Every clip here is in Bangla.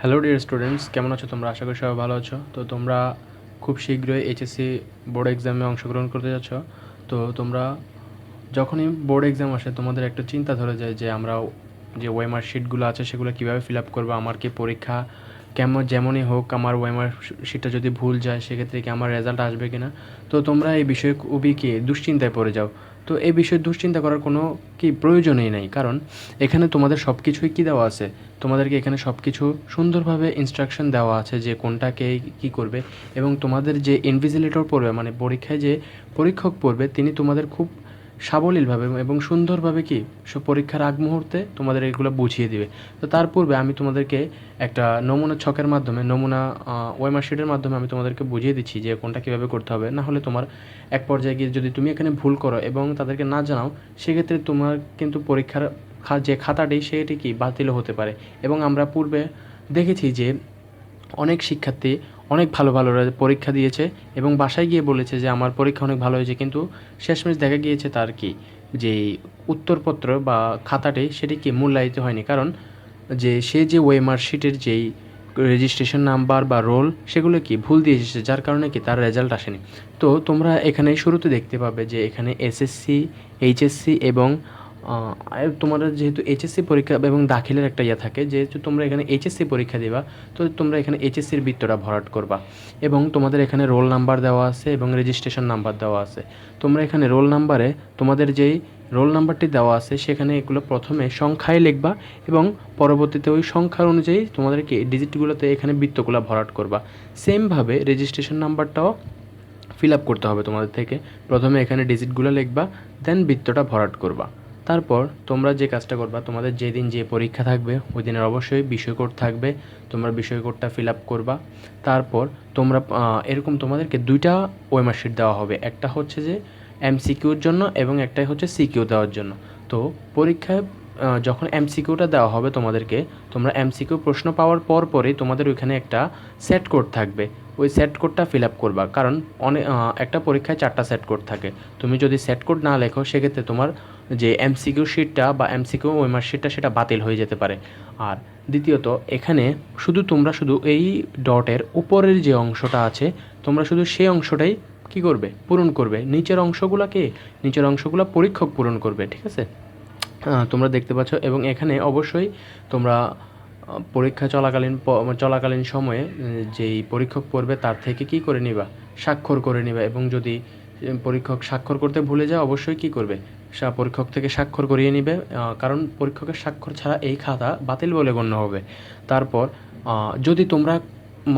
হ্যালো ডিয়ার স্টুডেন্টস, কেমন আছো তোমরা? আশা করি সবাই ভালো আছো। তো তোমরা খুব শীঘ্রই এইচএসসি বোর্ড এক্সামে অংশগ্রহণ করতে যাচ্ছ। তো তোমরা যখনই বোর্ড এক্সাম আসে তোমাদের একটা চিন্তা ধরে যায় যে আমরা যে ওয়েমার শিটগুলো আছে সেগুলো কীভাবে ফিল আপ করবো, আমার কি পরীক্ষা কেমন যেমনই হোক আমার ওয়েমার শিটটা যদি ভুল যায় সেক্ষেত্রে কি আমার রেজাল্ট আসবে কি না। তো তোমরা এই বিষয়ে খুবই কি দুশ্চিন্তায় পড়ে যাও। তো এই বিষয়ে দুশ্চিন্তা করার কোনো কি প্রয়োজনই নেই, কারণ এখানে তোমাদের সব কিছুই কী দেওয়া আছে, তোমাদেরকে এখানে সব কিছু সুন্দরভাবে ইনস্ট্রাকশন দেওয়া আছে যে কোনটাকে কী করবে। এবং তোমাদের যে ইনভিজিলেটর পড়বে, মানে পরীক্ষায় যে পরীক্ষক পড়বে, তিনি তোমাদের খুব সাবলীলভাবে এবং সুন্দরভাবে কি সব পরীক্ষার আগ মুহূর্তে তোমাদের এগুলো বুঝিয়ে দিবে। তো তার পূর্বে আমি তোমাদেরকে একটা নমুনা ছকের মাধ্যমে, নমুনা ওয়েমার শিটের মাধ্যমে আমি তোমাদেরকে বুঝিয়ে দিচ্ছি যে কোনটা কীভাবে করতে হবে। না হলে তোমার এক পর্যায়ে গিয়ে যদি তুমি এখানে ভুল করো এবং তাদেরকে না জানাও, সেক্ষেত্রে তোমার কিন্তু পরীক্ষার যে খাতাটি সেটি কি বাতিলও হতে পারে। এবং আমরা পূর্বে দেখেছি যে অনেক শিক্ষার্থী অনেক ভালো ভালো পরীক্ষা দিয়েছে এবং বাসায় গিয়ে বলেছে যে আমার পরীক্ষা অনেক ভালো হয়েছে, কিন্তু শেষমেশ দেখা গিয়েছে তার কি যেই উত্তরপত্র বা খাতাটি সেটি কি মূল্যায়িত হয়নি, কারণ যে সে যে ওয়েমার শিটের যেই রেজিস্ট্রেশন নাম্বার বা রোল সেগুলো কি ভুল দিয়ে এসেছে, যার কারণে কি তার রেজাল্ট আসেনি। তো তোমরা এখানে শুরুতে দেখতে পাবে যে এখানে এসএসসি, এইচএসসি এবং তোমাদের যেহেতু এইচএসসি পরীক্ষা এবং দাখিলের একটা ইয়ে থাকে, যেহেতু তোমরা এখানে এইচএসসি পরীক্ষা দিবা, তো তোমরা এখানে এইচএসসির বৃত্তটা ভরাট করবা এবং তোমাদের এখানে রোল নাম্বার দেওয়া আছে এবং রেজিস্ট্রেশন নাম্বার দেওয়া আছে। তোমরা এখানে রোল নাম্বারে তোমাদের যেই রোল নাম্বারটি দেওয়া আছে সেখানে এগুলো প্রথমে সংখ্যায় লিখবা এবং পরবর্তীতে ওই সংখ্যার অনুযায়ী তোমাদেরকে ডিজিটগুলোতে এখানে বৃত্তগুলো ভরাট করবা। সেমভাবে রেজিস্ট্রেশন নাম্বারটাও ফিল আপ করতে হবে তোমাদের থেকে। প্রথমে এখানে ডিজিটগুলো লিখবা, দেন বৃত্তটা ভরাট করবা। তারপর তোমরা যে কাজটা করবা, তোমাদের যেদিন যে পরীক্ষা থাকবে ওই দিনের অবশ্যই বিষয় কোড থাকবে, তোমরা বিষয় কোডটা ফিল আপ করবা। তারপর তোমরা এরকম তোমাদেরকে দুইটা ওয়েমার শিট দেওয়া হবে, একটা হচ্ছে যে এমসিকিউর জন্য এবং একটাই হচ্ছে সিকিউ দেওয়ার জন্য। তো পরীক্ষায় যখন এমসিকিউটা দেওয়া হবে তোমাদেরকে, তোমরা এমসিকিউ প্রশ্ন পাওয়ার পরই তোমাদের ওইখানে একটা সেট কোড থাকবে, ওই সেট কোডটা ফিল আপ করবা, কারণ একটা পরীক্ষায় 4টা সেট কোড থাকে। তুমি যদি সেট কোড না লেখো সেক্ষেত্রে তোমার যে এমসিকিউ শিটটা বা এমসিকিউ ওয়েমার শিটটা সেটা বাতিল হয়ে যেতে পারে। আর দ্বিতীয়ত এখানে তোমরা শুধু এই ডটের উপরের যে অংশটা আছে তোমরা শুধু সেই অংশটাই কী করবে, পূরণ করবে। নিচের অংশগুলো পরীক্ষক পূরণ করবে, ঠিক আছে? তোমরা দেখতে পাচ্ছ। এবং এখানে অবশ্যই তোমরা পরীক্ষা চলাকালীন সময়ে যেই পরীক্ষক পড়বে তার থেকে কী করে নিবা, স্বাক্ষর করে নিবা। এবং যদি পরীক্ষক স্বাক্ষর করতে ভুলে যায় অবশ্যই কী করবে, পরীক্ষক থেকে স্বাক্ষর করিয়ে নিবে, কারণ পরীক্ষকের স্বাক্ষর ছাড়া এই খাতা বাতিল বলে গণ্য হবে। তারপর যদি তোমরা,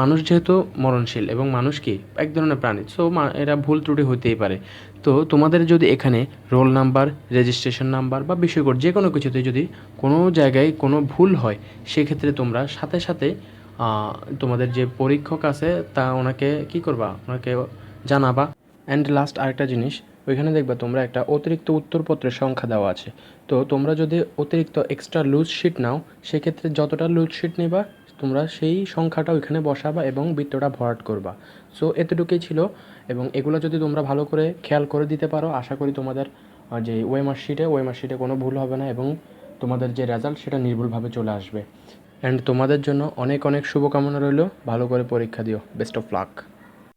মানুষ যেহেতু মরণশীল এবং মানুষ কি এক ধরনের প্রাণী, সো এরা ভুল ত্রুটি হতেই পারে। তো তোমাদের যদি এখানে রোল নাম্বার, রেজিস্ট্রেশন নাম্বার বা বিষয় কোড যে কোনো কিছুতে যদি কোনো জায়গায় কোনো ভুল হয়, সেক্ষেত্রে তোমরা সাথে সাথে তোমাদের যে পরীক্ষক আছে তা ওনাকে কী করবা, ওনাকে জানাবা। অ্যান্ড লাস্ট আরেকটা জিনিস, ওইখানে দেখবা তোমরা একটা অতিরিক্ত উত্তরপত্রের সংখ্যা দেওয়া আছে। তো তোমরা যদি অতিরিক্ত এক্সট্রা লুজ শিট নাও, সেক্ষেত্রে যতটা লুজ শিট নেবা তোমরা সেই সংখ্যাটা ওইখানে বসাবা এবং বৃত্তটা ভরাট করবা। সো এতটুকুই ছিল। এবং এগুলো যদি তোমরা ভালো করে খেয়াল করে দিতে পারো, আশা করি তোমাদের যে ওয়েমার শিটে কোনো ভুল হবে না এবং তোমাদের যে রেজাল্ট সেটা নির্ভুলভাবে চলে আসবে। অ্যান্ড তোমাদের জন্য অনেক অনেক শুভকামনা রইল, ভালো করে পরীক্ষা দিও। Best of luck.